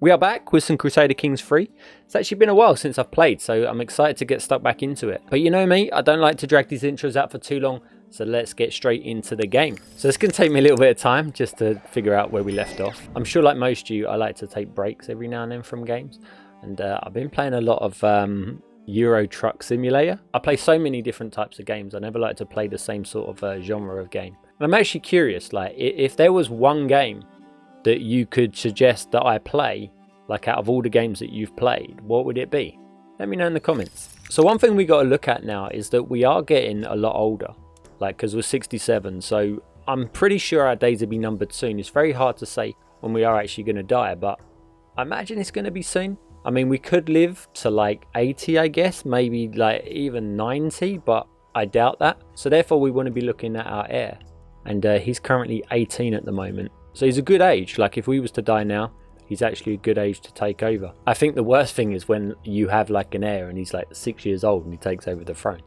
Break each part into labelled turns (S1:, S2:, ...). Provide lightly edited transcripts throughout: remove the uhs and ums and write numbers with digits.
S1: We are back with some Crusader Kings 3. It's actually been a while since I've played, so I'm excited to get stuck back into it. But you know me, I don't like to drag these intros out for too long, so let's get straight into the game. So it's going to take me a little bit of time just to figure out where we left off. I'm sure like most of you, I like to take breaks every now and then from games. And I've been playing a lot of Euro Truck Simulator. I play so many different types of games. I never like to play the same sort of genre of game. And I'm actually curious, like if there was one game that you could suggest that I play, like out of all the games that you've played, what would it be? Let me know in the comments. So one thing we got to look at now is that we are getting a lot older, like because we're 67, so I'm pretty sure our days will be numbered soon. It's very hard to say when we are actually going to die, but I imagine it's going to be soon. I mean, we could live to like 80, I guess, maybe like even 90, but I doubt that. So therefore we want to be looking at our heir, and he's currently 18 at the moment. So he's a good age. Like if we was to die now, he's actually a good age to take over. I think the worst thing is when you have like an heir and he's like 6 years old and he takes over the throne.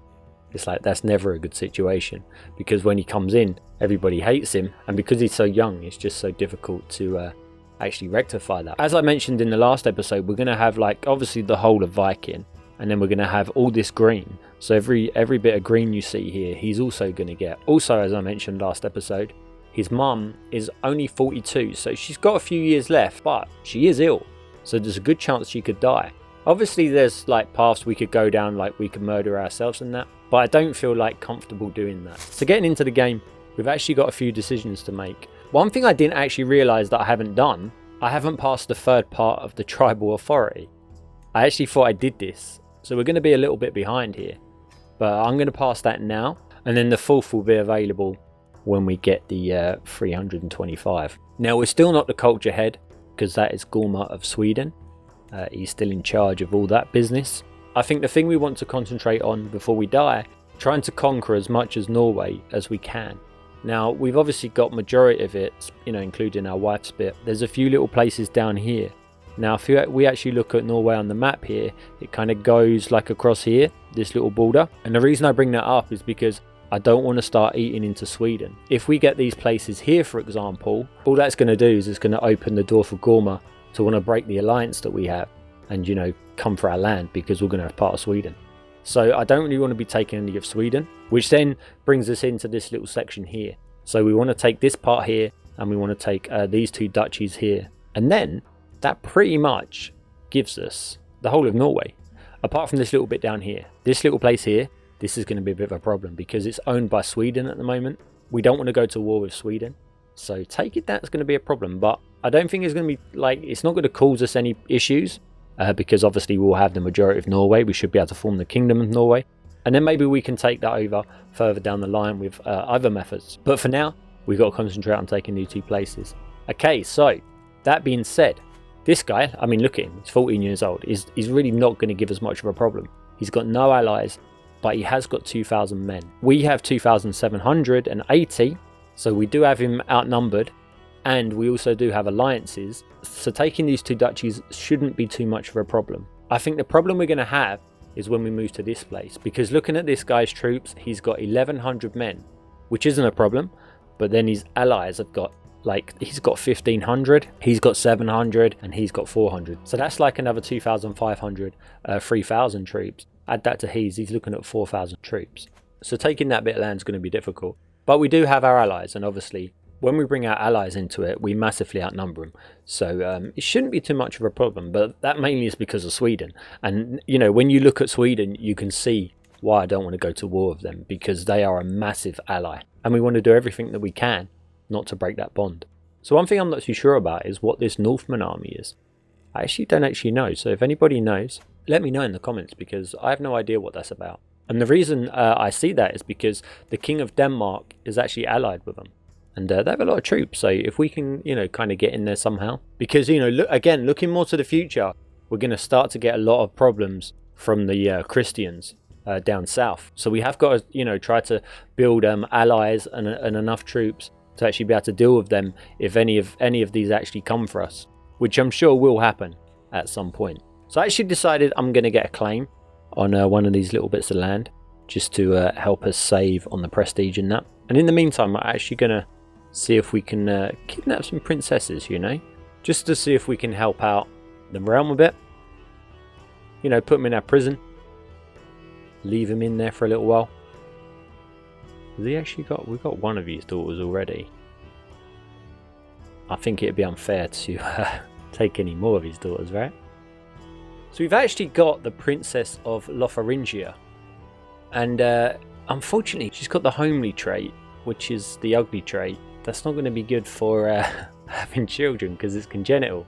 S1: It's like that's never a good situation, because when he comes in, everybody hates him, and because he's so young, it's just so difficult to actually rectify that. As I mentioned in the last episode, we're going to have like obviously the whole of Viking, and then we're going to have all this green. So every bit of green you see here, he's also going to get. Also, as I mentioned last episode, his mum is only 42, so she's got a few years left, but she is ill, so there's a good chance she could die. Obviously there's like paths we could go down, like we could murder ourselves and that, but I don't feel like comfortable doing that. So getting into the game, we've actually got a few decisions to make. One thing I didn't actually realise that I haven't done, I haven't passed the third part of the tribal authority. I actually thought I did this, so we're going to be a little bit behind here, but I'm going to pass that now, and then the fourth will be available when we get the 325. Now we're still not the culture head, because that is Gorma of Sweden. He's still in charge of all that business. I think the thing we want to concentrate on before we die, trying to conquer as much as Norway as we can. Now we've obviously got majority of it, you know, including our wife's bit. There's a few little places down here. Now if we actually look at Norway on the map here, it kind of goes like across here, this little border. And the reason I bring that up is because I don't want to start eating into Sweden. If we get these places here, for example, all that's going to do is it's going to open the door for Gorma to want to break the alliance that we have and, you know, come for our land, because we're going to have part of Sweden. So I don't really want to be taking any of Sweden, which then brings us into this little section here. So we want to take this part here, and we want to take these two duchies here. And then that pretty much gives us the whole of Norway, apart from this little bit down here. This little place here, this is going to be a bit of a problem because it's owned by Sweden at the moment. We don't want to go to war with Sweden. So take it that's going to be a problem. But I don't think it's going to be like, it's not going to cause us any issues because obviously we'll have the majority of Norway. We should be able to form the Kingdom of Norway. And then maybe we can take that over further down the line with other methods. But for now, we've got to concentrate on taking these two places. Okay, so that being said, this guy, I mean, look at him. He's 14 years old. He's really not going to give us much of a problem. He's got no allies, but he has got 2,000 men. We have 2,780, so we do have him outnumbered, and we also do have alliances, so taking these two duchies shouldn't be too much of a problem. I think the problem we're going to have is when we move to this place, because looking at this guy's troops, he's got 1,100 men, which isn't a problem, but then his allies have got, like, he's got 1,500, he's got 700, and he's got 400, so that's like another 2,500, 3,000 troops. Add that to he's looking at 4,000 troops. So taking that bit of land is going to be difficult. But we do have our allies, and obviously when we bring our allies into it, we massively outnumber them. So it shouldn't be too much of a problem, but that mainly is because of Sweden. And, you know, when you look at Sweden, you can see why I don't want to go to war with them, because they are a massive ally. And we want to do everything that we can not to break that bond. So one thing I'm not too sure about is what this Northman army is. I actually don't know. So if anybody knows, let me know in the comments, because I have no idea what that's about. And the reason I see that is because the King of Denmark is actually allied with them. And they have a lot of troops. So if we can, you know, kind of get in there somehow. Because, you know, looking more to the future, we're going to start to get a lot of problems from the Christians down south. So we have got to, you know, try to build allies and enough troops to actually be able to deal with them if any of these actually come for us. Which I'm sure will happen at some point. So I actually decided I'm going to get a claim on one of these little bits of land, just to help us save on the prestige and that. And in the meantime, we're actually going to see if we can kidnap some princesses, you know, just to see if we can help out the realm a bit. You know, put him in our prison. Leave him in there for a little while. Has he actually got... We've got one of his daughters already. I think it'd be unfair to take any more of his daughters, right? So we've actually got the Princess of Lotharingia. And unfortunately, she's got the homely trait, which is the ugly trait. That's not going to be good for having children because it's congenital.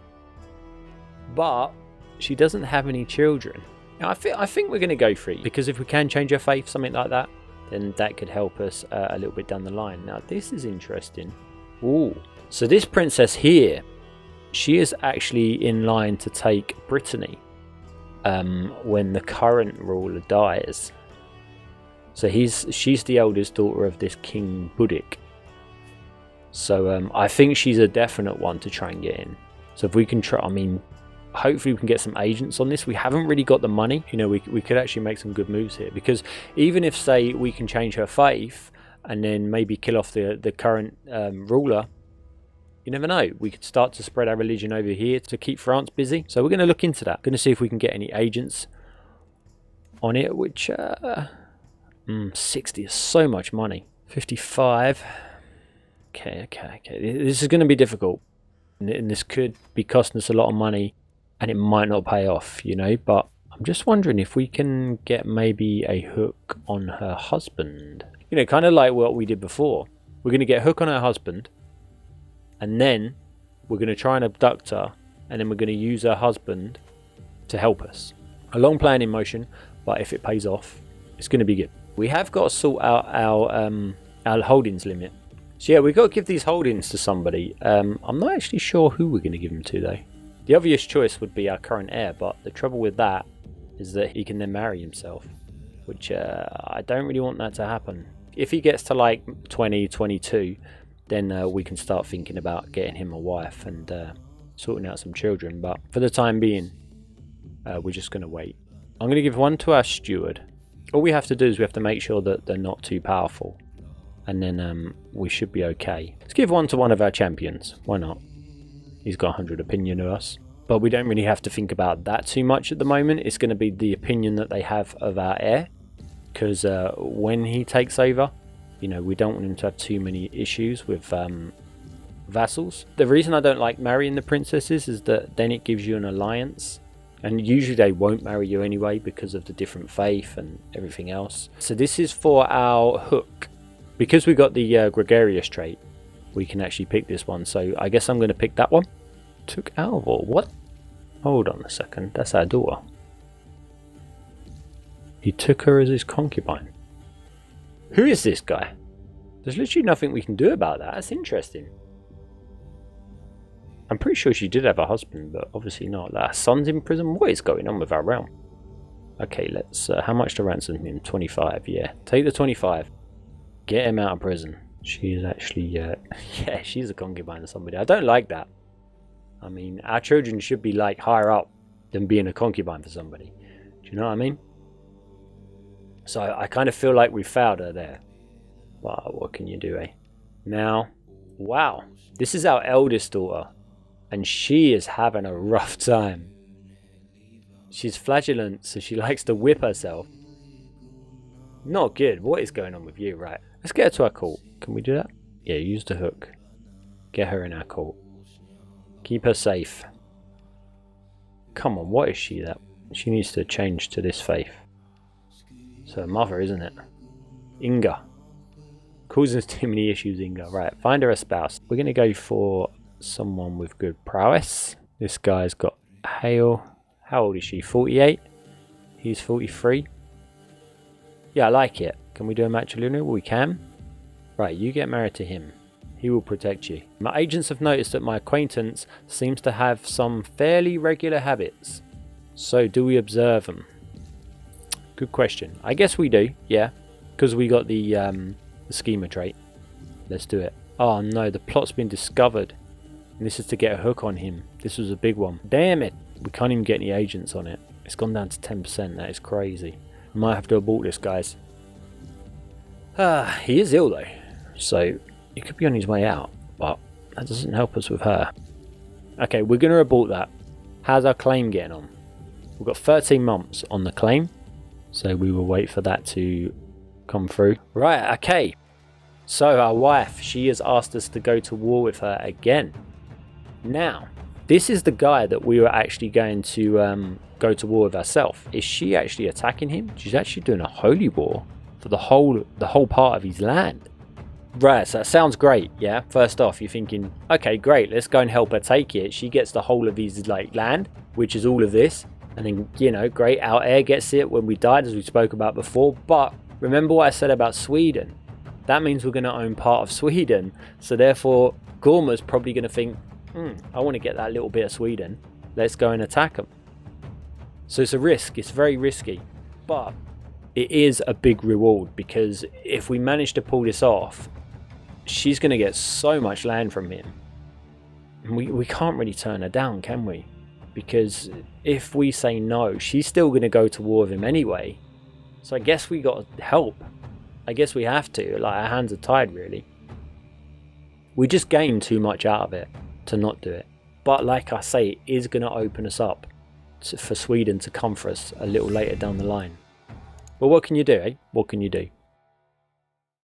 S1: But she doesn't have any children. Now, I think we're going to go for it, because if we can change her faith, something like that, then that could help us a little bit down the line. Now, this is interesting. Ooh. So this princess here, she is actually in line to take Brittany when the current ruler dies. So she's the eldest daughter of this King Budik. So I think she's a definite one to try and get in. So if we can try, I mean, hopefully we can get some agents on this. We haven't really got the money. You know, we could actually make some good moves here, because even if, say, we can change her faith and then maybe kill off the current ruler, you never know. We could start to spread our religion over here to keep France busy. So we're going to look into that. Going to see if we can get any agents on it, which 60 is so much money. 55. Okay. This is going to be difficult. And this could be costing us a lot of money, and it might not pay off, you know. But I'm just wondering if we can get maybe a hook on her husband. You know, kind of like what we did before. We're going to get a hook on her husband, and then we're going to try and abduct her, and then we're going to use her husband to help us. A long plan in motion, but if it pays off, it's going to be good. We have got to sort out our holdings limit. So yeah, we've got to give these holdings to somebody. I'm not actually sure who we're going to give them to, though. The obvious choice would be our current heir, but the trouble with that is that he can then marry himself, which I don't really want that to happen. If he gets to like 20, 22, then we can start thinking about getting him a wife and sorting out some children. But for the time being, we're just going to wait. I'm going to give one to our steward. All we have to do is we have to make sure that they're not too powerful, and then we should be okay. Let's give one to one of our champions. Why not? He's got 100 opinion of us. But we don't really have to think about that too much at the moment. It's going to be the opinion that they have of our heir. Because when he takes over, you know, we don't want him to have too many issues with vassals. The reason I don't like marrying the princesses is that then it gives you an alliance. And usually they won't marry you anyway because of the different faith and everything else. So this is for our hook. Because we got the gregarious trait, we can actually pick this one. So I guess I'm going to pick that one. Took Alvor. What? Hold on a second. That's our daughter. He took her as his concubine. Who is this guy? There's literally nothing we can do about that. That's interesting. I'm pretty sure she did have a husband, but obviously not. Our son's in prison? What is going on with our realm? Okay, let's... how much to ransom him? 25, yeah. Take the 25. Get him out of prison. She's actually... yeah, she's a concubine of somebody. I don't like that. I mean, our children should be, like, higher up than being a concubine for somebody. Do you know what I mean? So I kind of feel like we failed her there. But what can you do, eh? Now, wow. This is our eldest daughter. And she is having a rough time. She's flagellant, so she likes to whip herself. Not good. What is going on with you? Right. Let's get her to our court. Can we do that? Yeah, use the hook. Get her in our court. Keep her safe. Come on, what is she that? She needs to change to this faith. It's her mother, isn't it? Inga. Causing us too many issues, Inga. Right, find her a spouse. We're going to go for someone with good prowess. This guy's got hail. How old is she? 48? He's 43. Yeah, I like it. Can we do a matrilineal? We can. Right, you get married to him. He will protect you. My agents have noticed that my acquaintance seems to have some fairly regular habits. So do we observe them? Good question. I guess we do, yeah. Because we got the schema trait. Let's do it. Oh no, the plot's been discovered. And this is to get a hook on him. This was a big one. Damn it. We can't even get any agents on it. It's gone down to 10%. That is crazy. I might have to abort this, guys. He is ill though. So he could be on his way out. But that doesn't help us with her. Okay, we're going to abort that. How's our claim getting on? We've got 13 months on the claim, so we will wait for that to come through. Right, okay. So our wife, she has asked us to go to war with her again. Now, this is the guy that we were actually going to go to war with ourselves. Is she actually attacking him? She's actually doing a holy war for the whole part of his land. Right, so that sounds great, yeah? First off, you're thinking, okay, great, let's go and help her take it. She gets the whole of his like land, which is all of this. And then, you know, great, our heir gets it when we died, as we spoke about before. But remember what I said about Sweden? That means we're going to own part of Sweden. So therefore, Gorma's probably going to think, I want to get that little bit of Sweden. Let's go and attack them. So it's a risk. It's very risky. But it is a big reward, because if we manage to pull this off, she's going to get so much land from him. And we can't really turn her down, can we? Because if we say no, she's still going to go to war with him anyway. So I guess we got to help. I guess we have to. Like, our hands are tied, really. We just gain too much out of it to not do it. But like I say, it is going to open us up for Sweden to come for us a little later down the line. But what can you do, eh? What can you do?